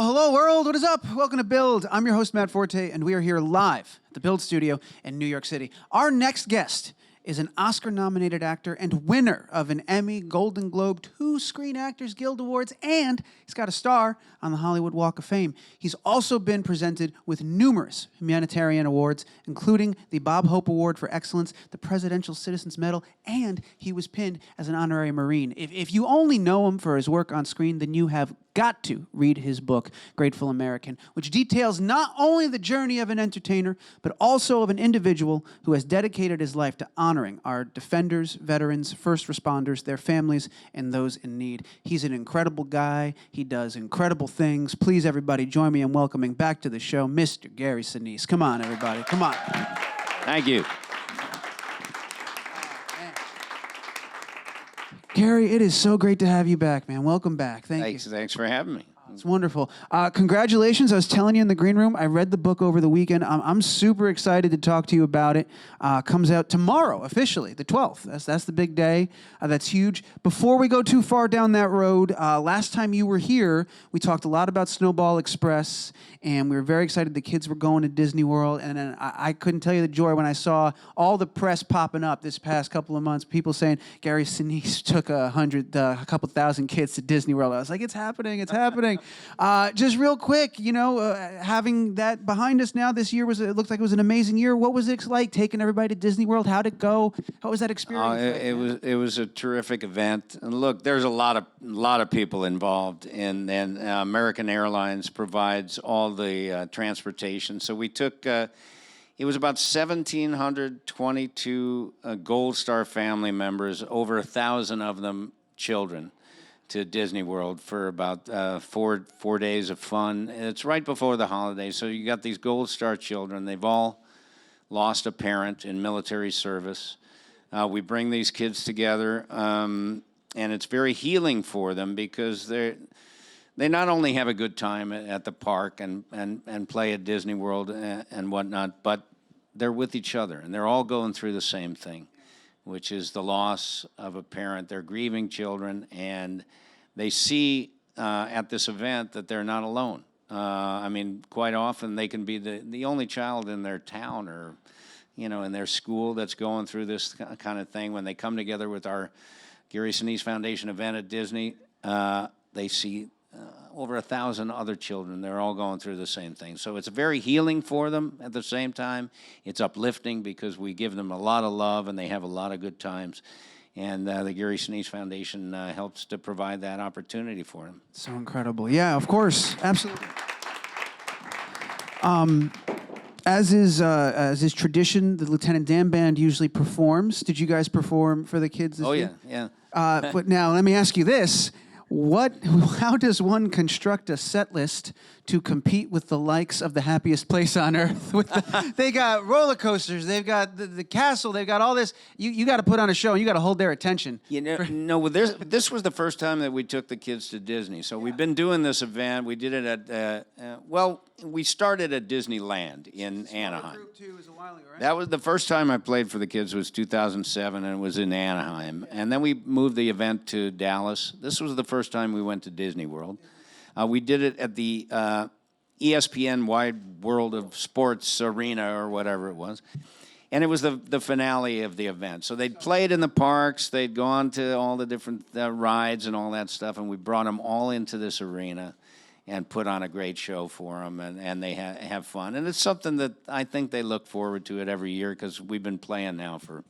Well, hello world, what is up? Welcome to Build. I'm your host, Matt Forte, and we are here live at the Build Studio in New York City. Our next guest is an Oscar-nominated actor and winner of an Emmy, Golden Globe, 2 Screen Actors Guild Awards, and he's got a star on the Hollywood Walk of Fame. He's also been presented with numerous humanitarian awards, including the Bob Hope Award for Excellence, the Presidential Citizens Medal, and he was pinned as an honorary Marine. If you only know him for his work on screen, then you have got to read his book, Grateful American, which details not only the journey of an entertainer, but also of an individual who has dedicated his life to honoring our defenders, veterans, first responders, their families, and those in need. He's an incredible guy. He does incredible things. Please, everybody, join me in welcoming back to the show, Mr. Gary Sinise. Come on, everybody. Come on. Thank you. Gary, it is so great to have you back, man. Welcome back. Thank you. Thanks for having me. It's wonderful. Congratulations. I was telling you in the green room, I read the book over the weekend. I'm super excited to talk to you about it. Comes out tomorrow, officially, the 12th. That's the big day. That's huge. Before we go too far down that road, last time you were here, we talked a lot about Snowball Express, and we were very excited the kids were going to Disney World. And then I couldn't tell you the joy when I saw all the press popping up this past couple of months, people saying Gary Sinise took a couple thousand kids to Disney World. I was like, it's happening, it's happening. Just real quick, having that behind us now, this year it looked like it was an amazing year. What was it like taking everybody to Disney World? How'd it go? What was that experience? It was a terrific event. And look, there's a lot of people involved, and American Airlines provides all the transportation. So we took. It was about 1,722 Gold Star family members, over 1,000 of them children, to Disney World for about 4 days of fun. It's right before the holidays, so you got these Gold Star children. They've all lost a parent in military service. We bring these kids together, and it's very healing for them because they not only have a good time at the park and play at Disney World and whatnot, but they're with each other, and they're all going through the same thing, which is the loss of a parent. They're grieving children, and they see at this event that they're not alone. I mean, quite often they can be the only child in their town or, in their school that's going through this kind of thing. When they come together with our Gary Sinise Foundation event at Disney, they see over 1,000 other children. They're all going through the same thing. So it's very healing for them at the same time. It's uplifting because we give them a lot of love and they have a lot of good times. And the Gary Sinise Foundation helps to provide that opportunity for them. So incredible. Yeah, of course. Absolutely. As is tradition, the Lieutenant Dan Band usually performs. Did you guys perform for the kids this year? Yeah. But now, let me ask you this. How does one construct a set list to compete with the likes of the happiest place on earth? They got roller coasters, they've got the castle, they've got all this. You got to put on a show, and you got to hold their attention. This was the first time that we took the kids to Disney. So we've been doing this event. We did it at, we started at Disneyland in Anaheim. Group 2 was a while ago, right? That was the first time I played for the kids was 2007, and it was in Anaheim. And then we moved the event to Dallas. This was the first time we went to Disney World. We did it at the ESPN Wide World of Sports Arena or whatever it was. And it was the finale of the event. So they'd played in the parks. They'd gone to all the different rides and all that stuff, and we brought them all into this arena and put on a great show for them, and they have fun. And it's something that I think they look forward to it every year because we've been playing now for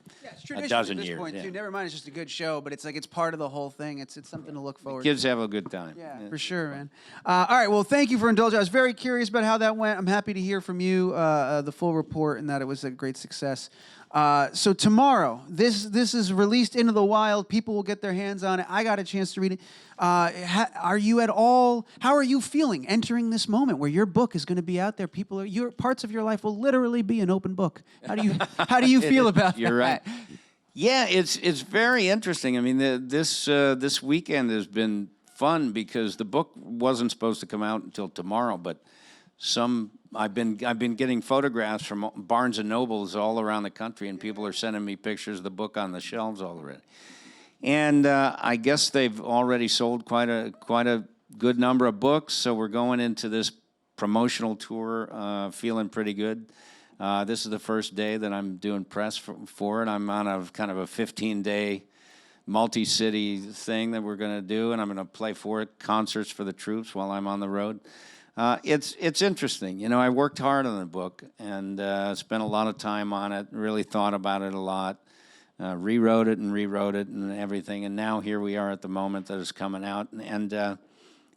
a dozen years. Point, too. Never mind, it's just a good show, but it's like it's part of the whole thing. It's something to look forward to. Kids have a good time. Yeah, for sure, man. All right, well, thank you for indulging. I was very curious about how that went. I'm happy to hear from you the full report and that it was a great success. So tomorrow, this is released into the wild. People will get their hands on it. I got a chance to read it. How are you feeling entering this moment where your book is going to be out there? Your parts of your life will literally be an open book. How do you feel about that? You're right. Yeah, it's very interesting. I mean, this weekend has been fun because the book wasn't supposed to come out until tomorrow, but I've been getting photographs from Barnes and Nobles all around the country, and people are sending me pictures of the book on the shelves already. And I guess they've already sold quite a good number of books, so we're going into this promotional tour feeling pretty good. This is the first day that I'm doing press for it. I'm on a kind of a 15-day multi-city thing that we're going to do, and I'm going to play for it, concerts for the troops while I'm on the road. It's interesting. You know, I worked hard on the book and spent a lot of time on it, really thought about it a lot, rewrote it and everything, and now here we are at the moment that it's coming out, and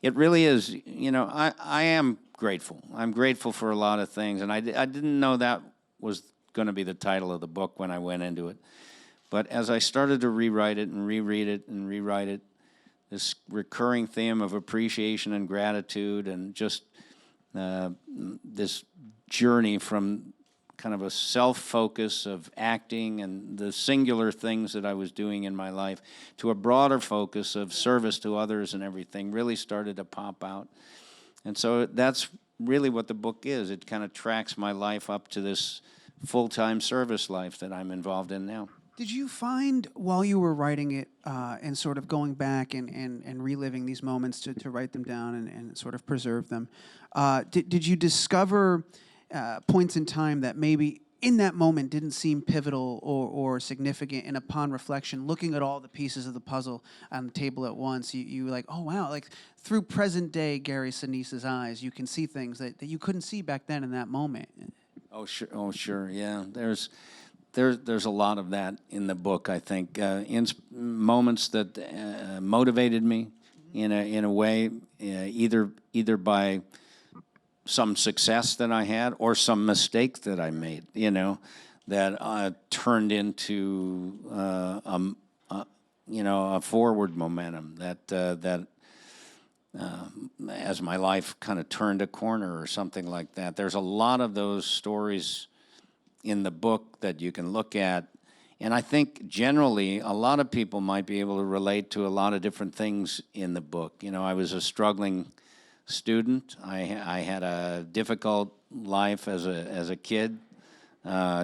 it really is, you know, I am grateful. I'm grateful for a lot of things, and I didn't know that was going to be the title of the book when I went into it. But as I started to rewrite it and reread it and rewrite it, this recurring theme of appreciation and gratitude and just this journey from kind of a self-focus of acting and the singular things that I was doing in my life to a broader focus of service to others and everything really started to pop out. And so that's really what the book is. It kind of tracks my life up to this full-time service life that I'm involved in now. Did you find while you were writing it and sort of going back and reliving these moments to write them down and sort of preserve them, did you discover points in time that maybe in that moment didn't seem pivotal or significant, and upon reflection, looking at all the pieces of the puzzle on the table at once, you were like, oh, wow, like through present day Gary Sinise's eyes, you can see things that you couldn't see back then in that moment? Oh, sure, yeah. There's a lot of that in the book, I think. Moments that motivated me in a way, either by some success that I had or some mistake that I made, you know, that turned into a forward momentum that as my life kind of turned a corner or something like that. There's a lot of those stories in the book that you can look at, and I think generally a lot of people might be able to relate to a lot of different things in the book. You know, I was a struggling student. I had a difficult life as a kid,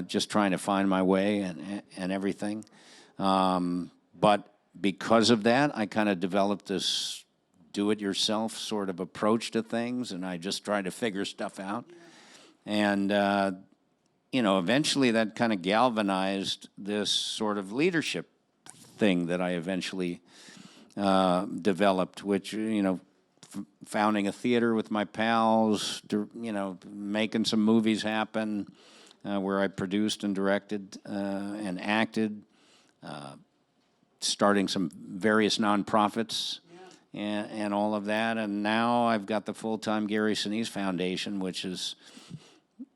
just trying to find my way and everything. But because of that, I kind of developed this do-it-yourself sort of approach to things, and I just tried to figure stuff out. And eventually that kind of galvanized this sort of leadership thing that I eventually developed, which, founding a theater with my pals, making some movies happen where I produced and directed and acted, starting some various nonprofits and all of that. And now I've got the full-time Gary Sinise Foundation, which is,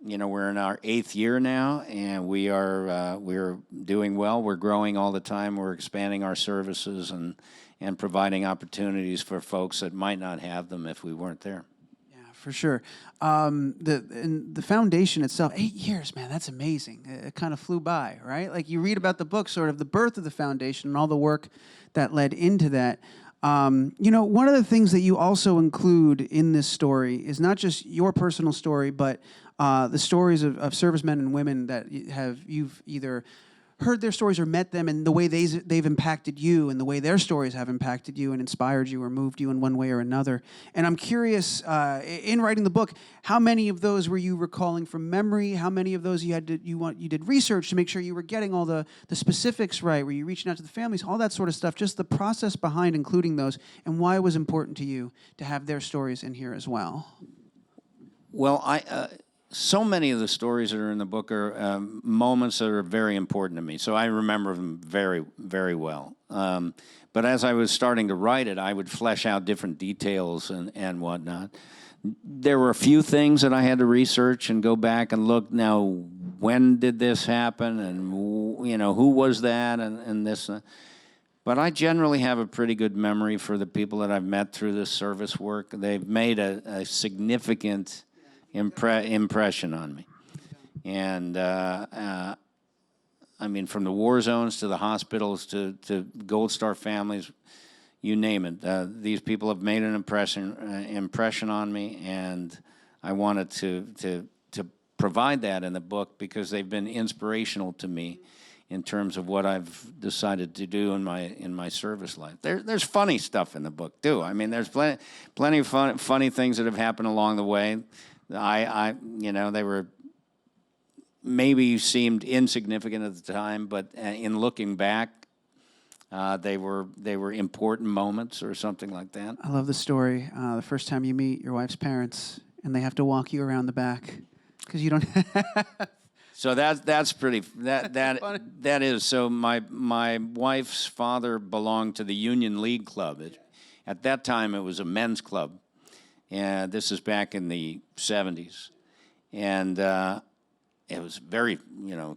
we're in our 8th year now, and we're doing well. We're growing all the time. We're expanding our services and providing opportunities for folks that might not have them if we weren't there. Yeah, for sure. The foundation itself, 8 years, man, that's amazing. It kind of flew by, right? Like you read about the book, sort of the birth of the foundation and all the work that led into that. One of the things that you also include in this story is not just your personal story, but the stories of servicemen and women that you've either heard their stories or met them, and the way they've impacted you and the way their stories have impacted you and inspired you or moved you in one way or another. And I'm curious, in writing the book, how many of those were you recalling from memory? How many of those you did research to make sure you were getting all the specifics right? Were you reaching out to the families? All that sort of stuff, just the process behind including those and why it was important to you to have their stories in here as well. Well, so many of the stories that are in the book are moments that are very important to me, so I remember them very, very well. But as I was starting to write it, I would flesh out different details and whatnot. There were a few things that I had to research and go back and look. Now, when did this happen, and who was that, and this. But I generally have a pretty good memory for the people that I've met through this service work. They've made a significant impression on me. And from the war zones to the hospitals to Gold Star families, you name it. These people have made an impression on me, and I wanted to provide that in the book because they've been inspirational to me in terms of what I've decided to do in my service life. There's funny stuff in the book too. I mean, there's plenty of funny things that have happened along the way. They were maybe seemed insignificant at the time, but in looking back, they were important moments or something like that. I love the story. The first time you meet your wife's parents, and they have to walk you around the back because you don't. So that's pretty. That is. So my wife's father belonged to the Union League Club. At that time, it was a men's club, and this is back in the 70s, and it was very,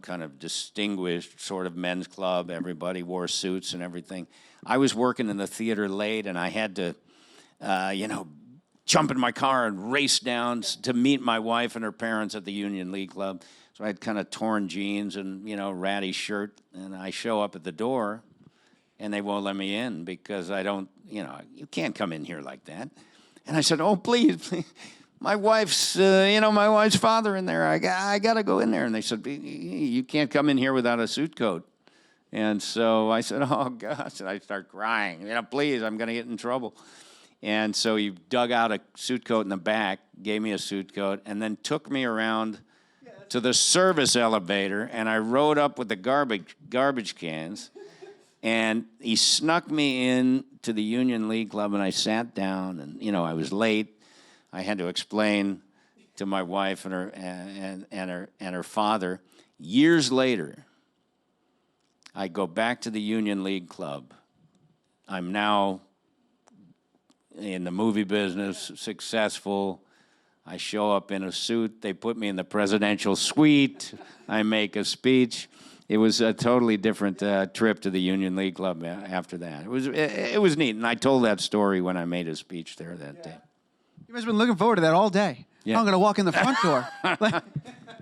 kind of distinguished sort of men's club. Everybody wore suits and everything. I was working in the theater late, and I had to, jump in my car and race down to meet my wife and her parents at the Union League Club. So I had kind of torn jeans and, ratty shirt, and I show up at the door, and they won't let me in because I don't, you can't come in here like that. And I said, oh, please. My wife's father in there. I got to go in there. And they said, you can't come in here without a suit coat. And so I said, oh, gosh. And I start crying. Please, I'm going to get in trouble. And so he dug out a suit coat in the back, gave me a suit coat, and then took me around to the service elevator. And I rode up with the garbage cans. And he snuck me in to the Union League Club, and I sat down. And, I was late. I had to explain to my wife and her father. Years later, I go back to the Union League Club. I'm now in the movie business, successful. I show up in a suit. They put me in the presidential suite. I make a speech. It was a totally different trip to the Union League Club after that. It was neat, and I told that story when I made a speech there that day. You must have been looking forward to that all day. Yeah. I'm going to walk in the front door.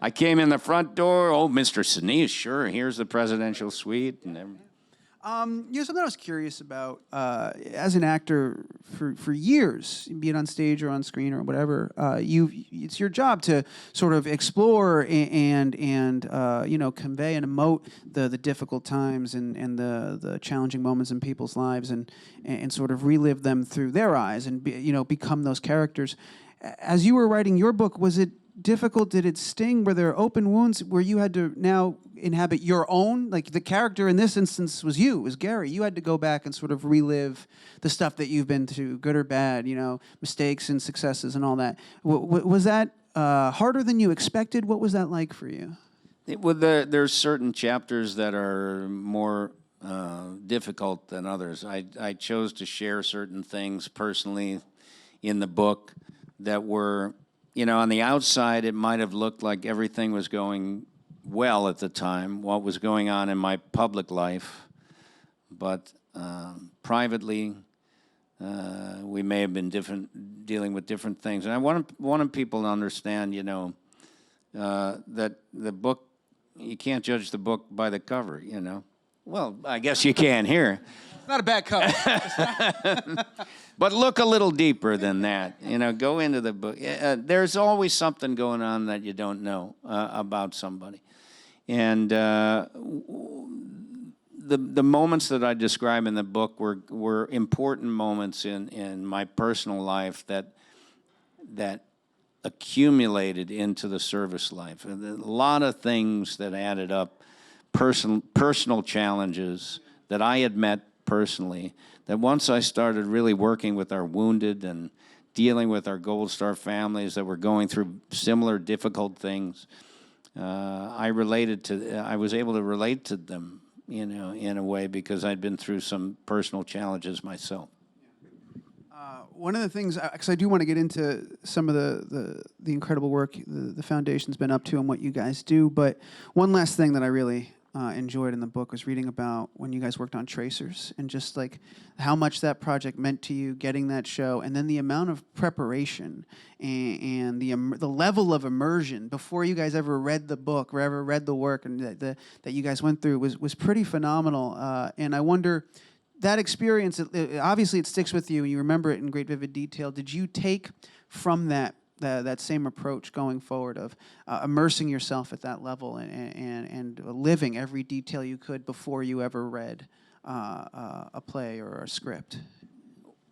I came in the front door. Oh, Mr. Sinise, sure. Here's the presidential suite. And everything. Something I was curious about, as an actor for years, be it on stage or on screen or whatever, it's your job to sort of explore and convey and emote the difficult times and the challenging moments in people's lives and sort of relive them through their eyes and become those characters. As you were writing your book, was it difficult? Did it sting? Were there open wounds where you had to now inhabit your own? Like the character in this instance was Gary. You had to go back and sort of relive the stuff that you've been through, good or bad, mistakes and successes and all that. Was that harder than you expected? What was that like for you? There's certain chapters that are more difficult than others. I chose to share certain things personally in the book that were, on the outside, it might have looked like everything was going well at the time, what was going on in my public life. But privately, we may have been dealing with different things. And I wanted people to understand, that the book, you can't judge the book by the cover, Well, I guess you can here. Not a bad cover. But look a little deeper than that. Go into the book. There's always something going on that you don't know about somebody. And the moments that I describe in the book were important moments in my personal life that accumulated into the service life. And a lot of things that added up, personal challenges that I had met personally, that once I started really working with our wounded and dealing with our Gold Star families that were going through similar difficult things, I was able to relate to them, in a way because I'd been through some personal challenges myself. One of the things, because I do want to get into some of the incredible work the foundation's been up to and what you guys do, but one last thing that I really enjoyed in the book was reading about when you guys worked on Tracers and just like how much that project meant to you, getting that show, and then the amount of preparation and the level of immersion before you guys ever read the book or ever read the work and that you guys went through was pretty phenomenal. And I wonder, that experience, obviously it sticks with you and you remember it in great vivid detail. Did you take from that that same approach going forward of immersing yourself at that level and living every detail you could before you ever read a play or a script?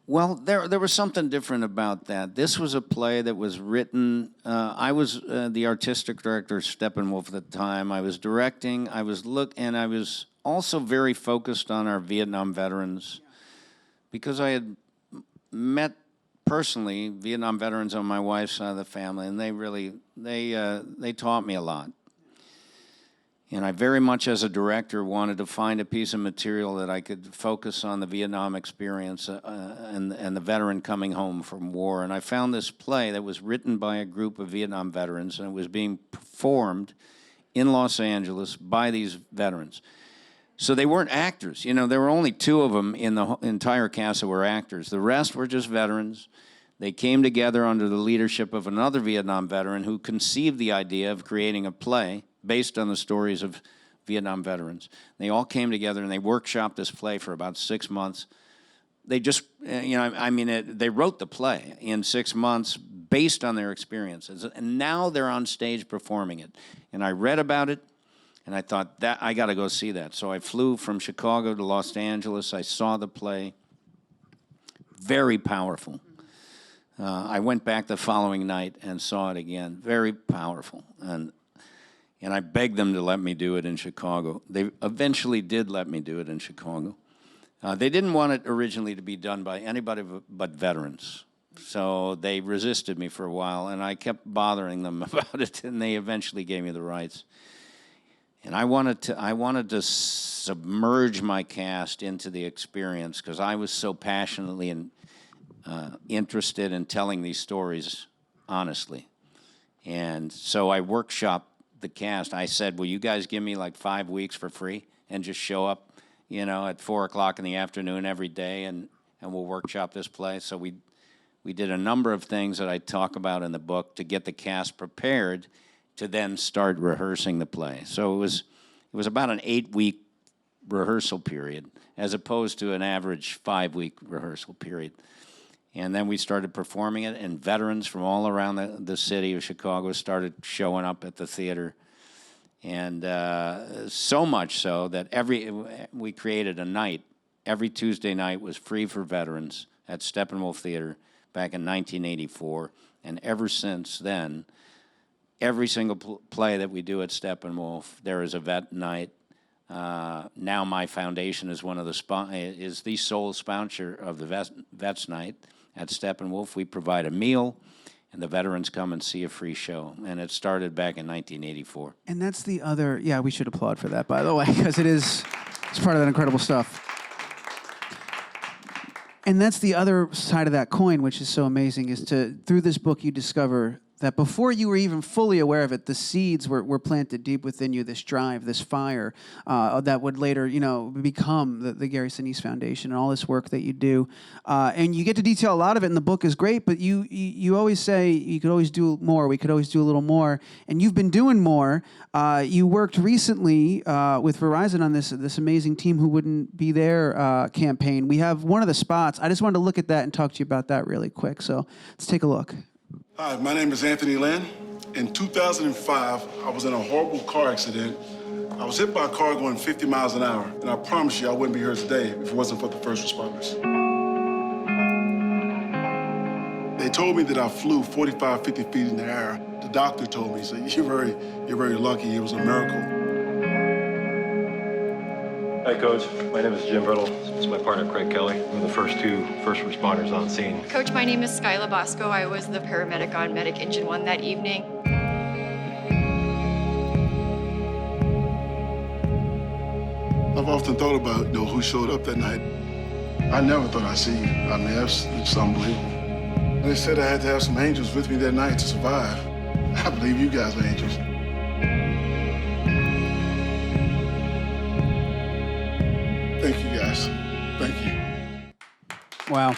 Well, there was something different about that. This was a play that was written. I was the artistic director of Steppenwolf at the time. I was directing. And I was also very focused on our Vietnam veterans, because I had met personally Vietnam veterans on my wife's side of the family, and they taught me a lot. And I very much, as a director, wanted to find a piece of material that I could focus on the Vietnam experience and the veteran coming home from war. And I found this play that was written by a group of Vietnam veterans, and it was being performed in Los Angeles by these veterans. So they weren't actors. You know, there were only 2 of them in the entire cast that were actors. The rest were just veterans. They came together under the leadership of another Vietnam veteran who conceived the idea of creating a play based on the stories of Vietnam veterans. They all came together and they workshopped this play for about 6 months. They just, they wrote the play in 6 months based on their experiences. And now they're on stage performing it. And I read about it, and I thought, that I got to go see that. So I flew from Chicago to Los Angeles. I saw the play. Very powerful. I went back the following night and saw it again. Very powerful. And I begged them to let me do it in Chicago. They eventually did let me do it in Chicago. They didn't want it originally to be done by anybody but veterans. So they resisted me for a while, and I kept bothering them about it, and they eventually gave me the rights. And I wanted to submerge my cast into the experience, because I was so passionately interested in telling these stories honestly. And so I workshopped the cast. I said, will you guys give me like 5 weeks for free and just show up, at 4 o'clock in the afternoon every day, and we'll workshop this play. So we did a number of things that I talk about in the book to get the cast prepared to then start rehearsing the play. So it was about an 8-week rehearsal period, as opposed to an average 5-week rehearsal period. And then we started performing it, and veterans from all around the city of Chicago started showing up at the theater. And so much so that we created a night. Every Tuesday night was free for veterans at Steppenwolf Theater back in 1984. And ever since then, every single play that we do at Steppenwolf, there is a vet night. Now my foundation is is the sole sponsor of the Vets Night. At Steppenwolf, we provide a meal, and the veterans come and see a free show. And it started back in 1984. And that's the other, we should applaud for that, by the way, because it's part of that incredible stuff. And that's the other side of that coin, which is so amazing, is through this book you discover that before you were even fully aware of it, the seeds were planted deep within you, this drive, this fire that would later, become the Gary Sinise Foundation and all this work that you do. And you get to detail a lot of it, and the book is great, but you always say you could always do more, we could always do a little more, and you've been doing more. You worked recently with Verizon on this amazing Team Who Wouldn't Be There campaign. We have one of the spots. I just wanted to look at that and talk to you about that really quick, so let's take a look. Hi, my name is Anthony Lynn. In 2005, I was in a horrible car accident. I was hit by a car going 50 miles an hour, and I promise you I wouldn't be here today if it wasn't for the first responders. They told me that I flew 45, 50 feet in the air. The doctor told me, he said, you're very lucky. It was a miracle. Hi, Coach. My name is Jim Brittle. This is my partner, Craig Kelly. We're the first 2 first responders on scene. Coach, my name is Skyla Bosco. I was the paramedic on Medic Engine 1 that evening. I've often thought about, who showed up that night. I never thought I'd see you. I mean, it's unbelievable. They said I had to have some angels with me that night to survive. I believe you guys are angels. Thank you, guys. Thank you. Wow.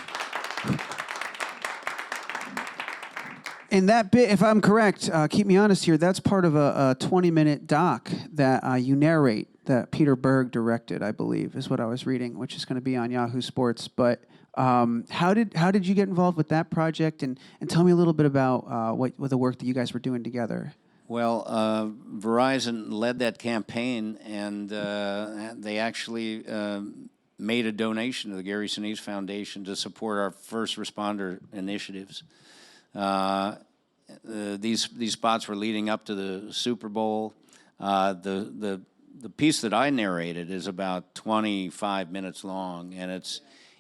And that bit, if I'm correct, keep me honest here, that's part of a 20-minute doc that you narrate that Peter Berg directed, I believe, is what I was reading, which is going to be on Yahoo Sports. But How did you get involved with that project? And tell me a little bit about what the work that you guys were doing together. Well, Verizon led that campaign, and they actually made a donation to the Gary Sinise Foundation to support our first responder initiatives. These spots were leading up to the Super Bowl. The piece that I narrated is about 25 minutes long, and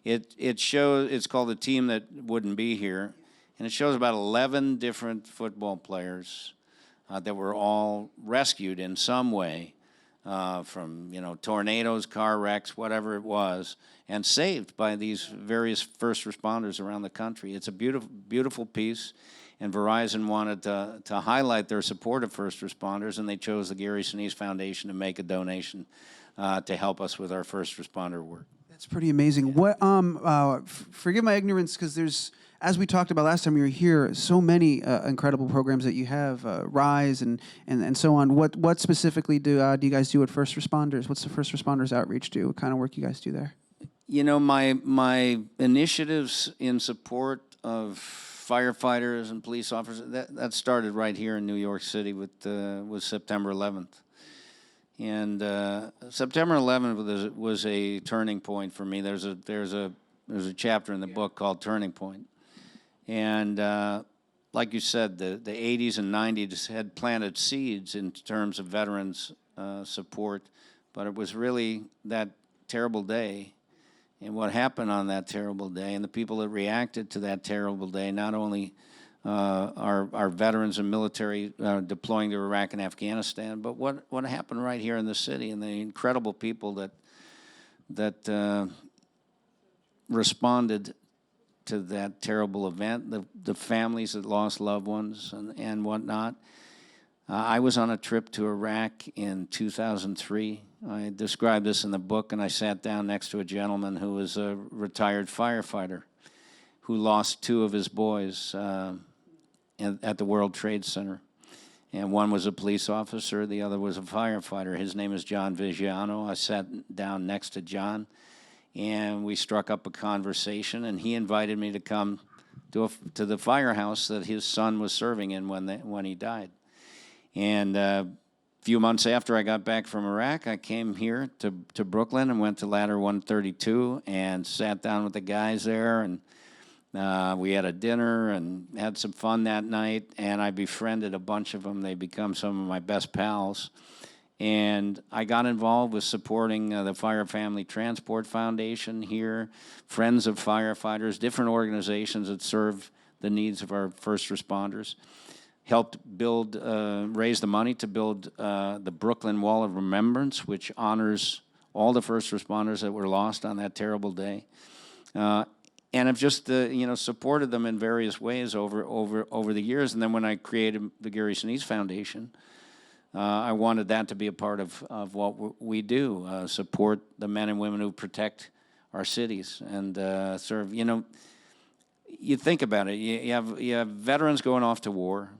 it shows. It's called "The Team That Wouldn't Be Here," and it shows about 11 different football players that were all rescued in some way from tornadoes, car wrecks, whatever it was, and saved by these various first responders around the country. It's a beautiful, beautiful piece, and Verizon wanted to highlight their support of first responders, and they chose the Gary Sinise Foundation to make a donation to help us with our first responder work. That's pretty amazing. What? Forgive my ignorance, because there's, as we talked about last time you were here, so many incredible programs that you have, Rise and so on. What specifically do you guys do with first responders? What's the first responders outreach do? What kind of work you guys do there? My initiatives in support of firefighters and police officers, that started right here in New York City with September 11th. And September 11th was a turning point for me. There's a chapter in the book called Turning Point. And like you said, the 80s and 90s had planted seeds in terms of veterans support, but it was really that terrible day and what happened on that terrible day and the people that reacted to that terrible day, not only our veterans and military deploying to Iraq and Afghanistan, but what happened right here in the city and the incredible people that responded to that terrible event, the families that lost loved ones and whatnot. I was on a trip to Iraq in 2003. I described this in the book, and I sat down next to a gentleman who was a retired firefighter who lost two of his boys at the World Trade Center. And one was a police officer, the other was a firefighter. His name is John Vigiano. I sat down next to John, and we struck up a conversation, and he invited me to come to the firehouse that his son was serving in when he died. And a few months after I got back from Iraq, I came here to Brooklyn and went to Ladder 132 and sat down with the guys there, and we had a dinner and had some fun that night, and I befriended a bunch of them. They become some of my best pals. And I got involved with supporting the Fire Family Transport Foundation here, Friends of Firefighters, different organizations that serve the needs of our first responders. Helped raise the money to build the Brooklyn Wall of Remembrance, which honors all the first responders that were lost on that terrible day. And have just supported them in various ways over the years. And then when I created the Gary Sinise Foundation, I wanted that to be a part of what we do, support the men and women who protect our cities and serve. You think about it. You have veterans going off to war,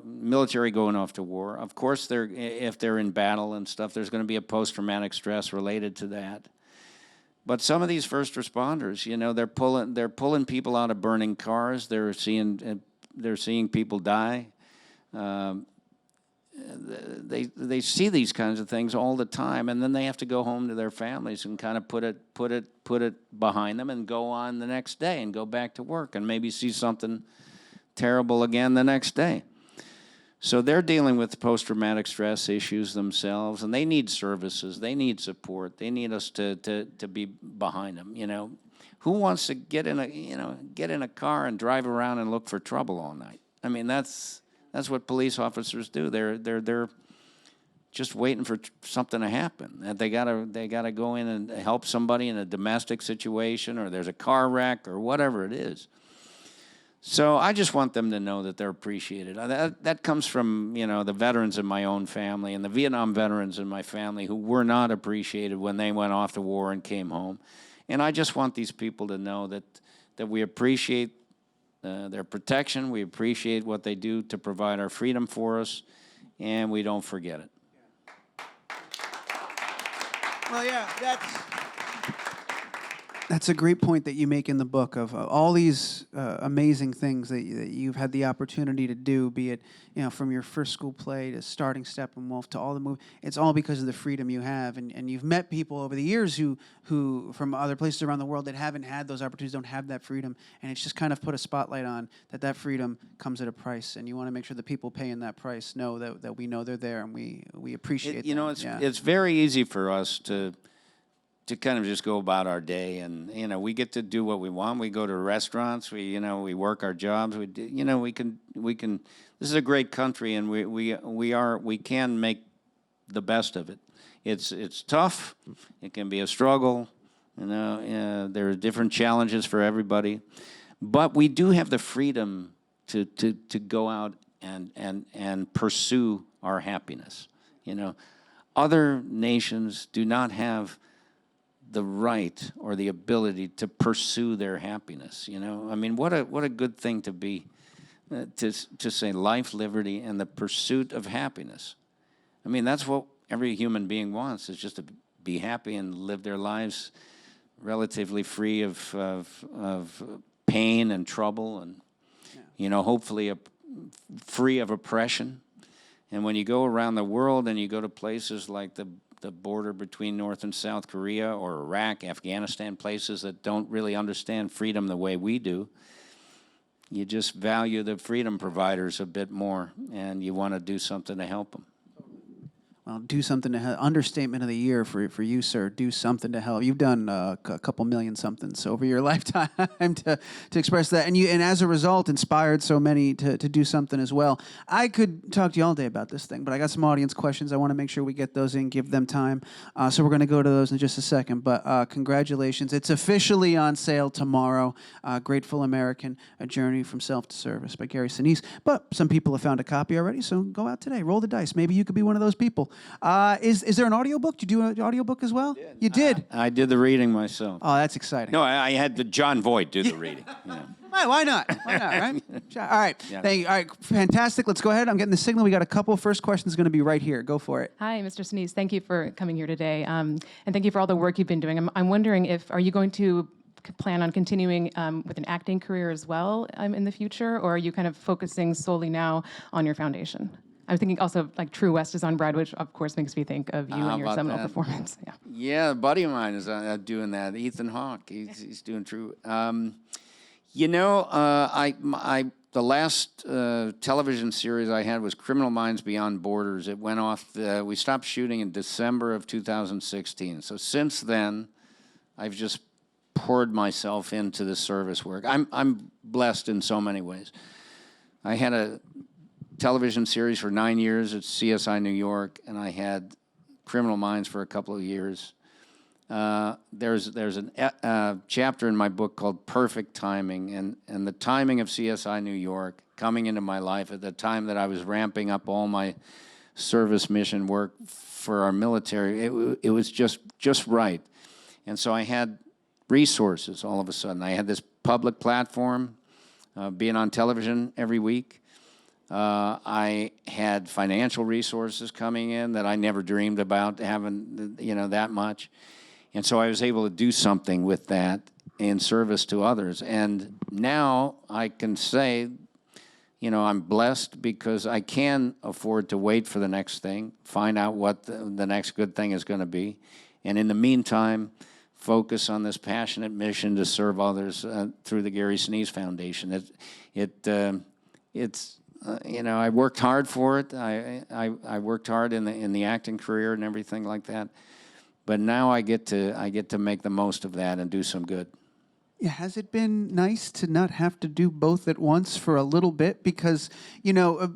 military going off to war. Of course, if they're in battle and stuff, there's going to be a post-traumatic stress related to that. But some of these first responders, they're pulling people out of burning cars. They're seeing people die. They see these kinds of things all the time, and then they have to go home to their families and kind of put it behind them and go on the next day and go back to work and maybe see something terrible again the next day. So they're dealing with post-traumatic stress issues themselves, and they need services. They need support. They need us to be behind them. Who wants to get in a car and drive around and look for trouble all night? I mean, that's what police officers do. They're just waiting for something to happen. They gotta go in and help somebody in a domestic situation, or there's a car wreck, or whatever it is. So I just want them to know that they're appreciated. That comes from the veterans in my own family and the Vietnam veterans in my family who were not appreciated when they went off to war and came home. And I just want these people to know that we appreciate their protection, we appreciate what they do to provide our freedom for us, and we don't forget it. That's a great point that you make in the book of all these amazing things that you've had the opportunity to do, be it from your first school play to starting Steppenwolf to all the movies. It's all because of the freedom you have, and you've met people over the years who from other places around the world that haven't had those opportunities, don't have that freedom, and it's just kind of put a spotlight on that freedom comes at a price, and you want to make sure the people paying that price know that we know they're there and we appreciate. It's very easy for us to kind of just go about our day, and we get to do what we want. We go to restaurants. We work our jobs. We can. This is a great country, and we can make the best of it. It's tough. It can be a struggle. There are different challenges for everybody, but we do have the freedom to go out and pursue our happiness. Other nations do not have the right or the ability to pursue their happiness. What a good thing to be, to say life, liberty, and the pursuit of happiness. That's what every human being wants, is just to be happy and live their lives relatively free of pain and trouble, and hopefully free of oppression. And when you go around the world and you go to places like the border between North and South Korea or Iraq, Afghanistan, places that don't really understand freedom the way we do, you just value the freedom providers a bit more, and you want to do something to help them. Well, do something to help. Understatement of the year for you, sir. Do something to help. You've done a couple million somethings over your lifetime to express that, and as a result inspired so many to do something as well. I could talk to you all day about this thing, but I got some audience questions. I want to make sure we get those in, give them time. So we're going to go to those in just a second. But congratulations! It's officially on sale tomorrow. Grateful American: A Journey from Self to Service by Gary Sinise. But some people have found a copy already, so go out today, roll the dice. Maybe you could be one of those people. Is there an audiobook? Did you do an audiobook as well? You did? I did the reading myself. Oh, that's exciting. No, I had the John Voight do the reading. Why not? Why not, right? All right. Yeah. Thank you. All right, fantastic. Let's go ahead. I'm getting the signal. We got a couple. First question's going to be right here. Go for it. Hi, Mr. Sinise. Thank you for coming here today, and thank you for all the work you've been doing. I'm wondering are you going to plan on continuing with an acting career as well in the future, or are you kind of focusing solely now on your foundation? I'm thinking also like True West is on Broadway, which of course makes me think of you and your seminal performance. Yeah, a buddy of mine is doing that. Ethan Hawke, he's doing True. The last television series I had was Criminal Minds Beyond Borders. It went off. We stopped shooting in December of 2016. So since then, I've just poured myself into the service work. I'm blessed in so many ways. I had a television series for 9 years at CSI New York, and I had Criminal Minds for a couple of years. There's a chapter in my book called Perfect Timing, and the timing of CSI New York coming into my life at the time that I was ramping up all my service mission work for our military, it was just right. And so I had resources all of a sudden. I had this public platform, being on television every week. I had financial resources coming in that I never dreamed about having, that much. And so I was able to do something with that in service to others. And now I can say, I'm blessed because I can afford to wait for the next thing, find out what the next good thing is going to be. And in the meantime, focus on this passionate mission to serve others through the Gary Sinise Foundation. I worked hard for it. I worked hard in the acting career and everything like that. But now I get to make the most of that and do some good. Yeah, has it been nice to not have to do both at once for a little bit? Because,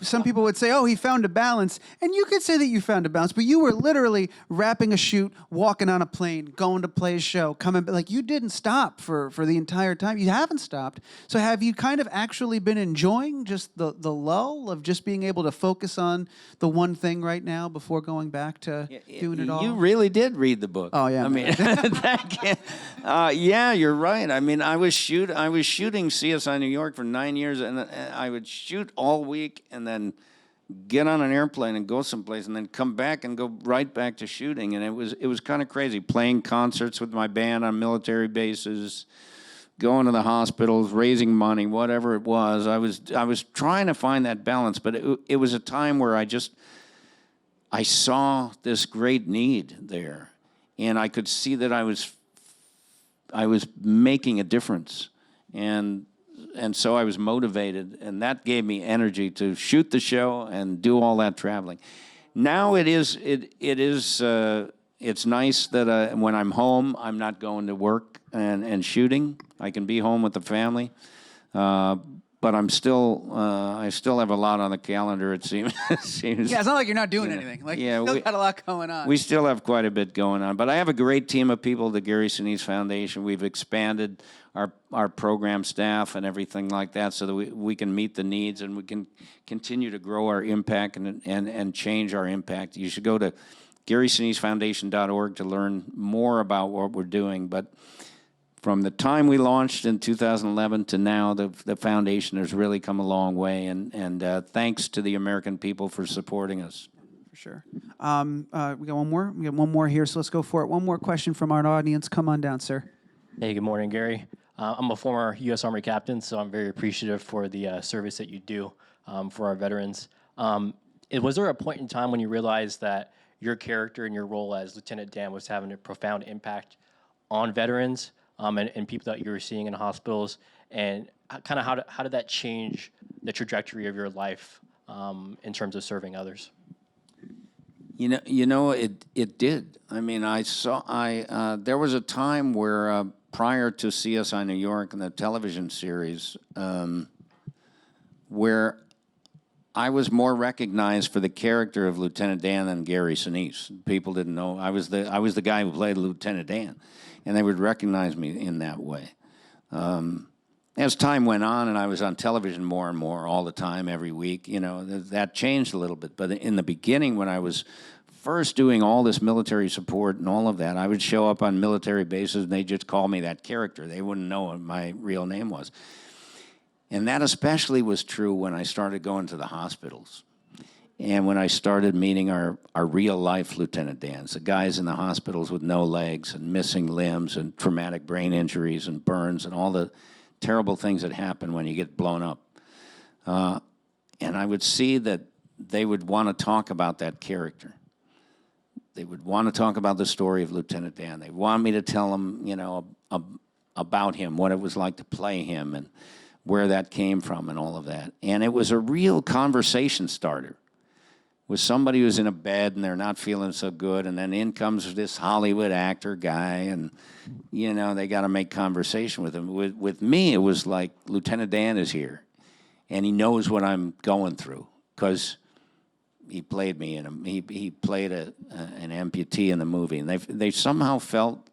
some people would say, oh, he found a balance. And you could say that you found a balance, but you were literally wrapping a shoot, walking on a plane, going to play a show, coming back. Like, you didn't stop for the entire time. You haven't stopped. So have you kind of actually been enjoying just the lull of just being able to focus on the one thing right now before going back to doing it all? You really did read the book. Oh, yeah. Yeah, you're right. I was shooting CSI New York for 9 years, and I would shoot all week and then get on an airplane and go someplace and then come back and go right back to shooting. And it was kind of crazy, playing concerts with my band on military bases, going to the hospitals, raising money, whatever it was. I was trying to find that balance, but it was a time where I saw this great need there, and I could see that I was making a difference, and so I was motivated, and that gave me energy to shoot the show and do all that traveling. Now it's nice that when I'm home, I'm not going to work and shooting. I can be home with the family, but I still have a lot on the calendar. It seems. Yeah, it's not like you're not doing anything. Like, yeah, you still got a lot going on. We still have quite a bit going on, but I have a great team of people, the Gary Sinise Foundation. We've expanded our program staff and everything like that so that we can meet the needs and we can continue to grow our impact and change our impact. You should go to GarySiniseFoundation.org to learn more about what we're doing. But from the time we launched in 2011 to now, the foundation has really come a long way, and thanks to the American people for supporting us. For sure. We got one more. We got one more here, so let's go for it. One more question from our audience. Come on down, sir. Hey, good morning, Gary. I'm a former U.S. Army captain, so I'm very appreciative for the service that you do for our veterans. Was there a point in time when you realized that your character and your role as Lieutenant Dan was having a profound impact on veterans and people that you were seeing in hospitals? And kind of how did that change the trajectory of your life in terms of serving others? You know, it did. I mean, there was a time where prior to CSI New York and the television series, where I was more recognized for the character of Lieutenant Dan than Gary Sinise. People didn't know I was the guy who played Lieutenant Dan, and they would recognize me in that way. As time went on, and I was on television more and more all the time, every week, you know, that changed a little bit. But in the beginning, when I was first doing all this military support and all of that, I would show up on military bases, and they just call me that character. They wouldn't know what my real name was. And that especially was true when I started going to the hospitals. And when I started meeting our real-life Lieutenant Dans, the guys in the hospitals with no legs and missing limbs and traumatic brain injuries and burns and all the terrible things that happen when you get blown up. And I would see that they would want to talk about that character. They would want to talk about the story of Lieutenant Dan. They want me to tell them, you know, about him, what it was like to play him and where that came from and all of that. And it was a real conversation starter with somebody who's in a bed and they're not feeling so good, and then in comes this Hollywood actor guy, and, you know, they got to make conversation with him. With me, it was like, Lieutenant Dan is here, and he knows what I'm going through, because he played me, and he played an amputee in the movie, and they somehow felt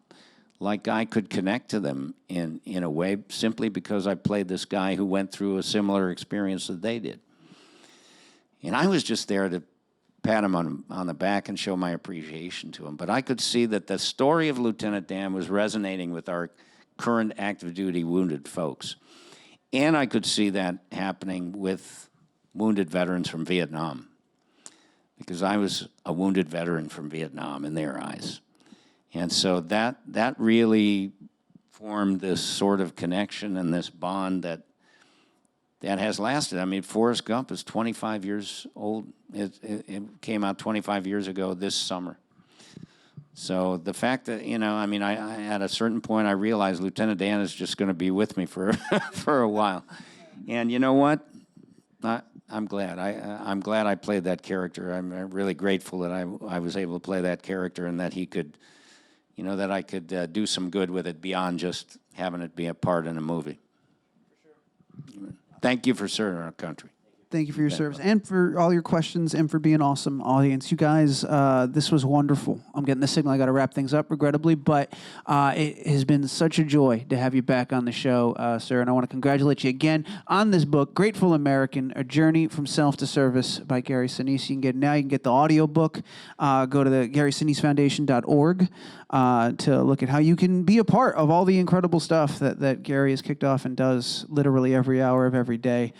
like I could connect to them in a way, simply because I played this guy who went through a similar experience that they did. And I was just there to pat him on the back and show my appreciation to him. But I could see that the story of Lieutenant Dan was resonating with our current active duty wounded folks. And I could see that happening with wounded veterans from Vietnam, because I was a wounded veteran from Vietnam in their eyes. And so that really formed this sort of connection and this bond that has lasted. I mean, Forrest Gump is 25 years old. It came out 25 years ago this summer. So the fact that, you know, I mean, I at a certain point I realized Lieutenant Dan is just going to be with me for for a while. And you know what? I'm glad. I'm glad I played that character. I'm really grateful that I was able to play that character, and that he could, you know, that I could do some good with it beyond just having it be a part in a movie. For sure. Thank you for serving our country. Thank you for your service and for all your questions and for being awesome, audience. You guys, this was wonderful. I'm getting the signal. I got to wrap things up, regrettably, but it has been such a joy to have you back on the show, sir. And I want to congratulate you again on this book, Grateful American: A Journey from Self to Service by Gary Sinise. You can get the audio book. Go to the GarySiniseFoundation.org to look at how you can be a part of all the incredible stuff that Gary has kicked off and does literally every hour of every day.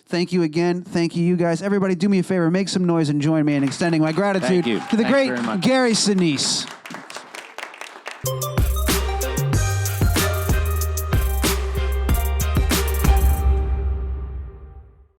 Thank you again. Thank you guys. Everybody, do me a favor. Make some noise and join me in extending my gratitude you. to the Thanks great very much. Gary Sinise.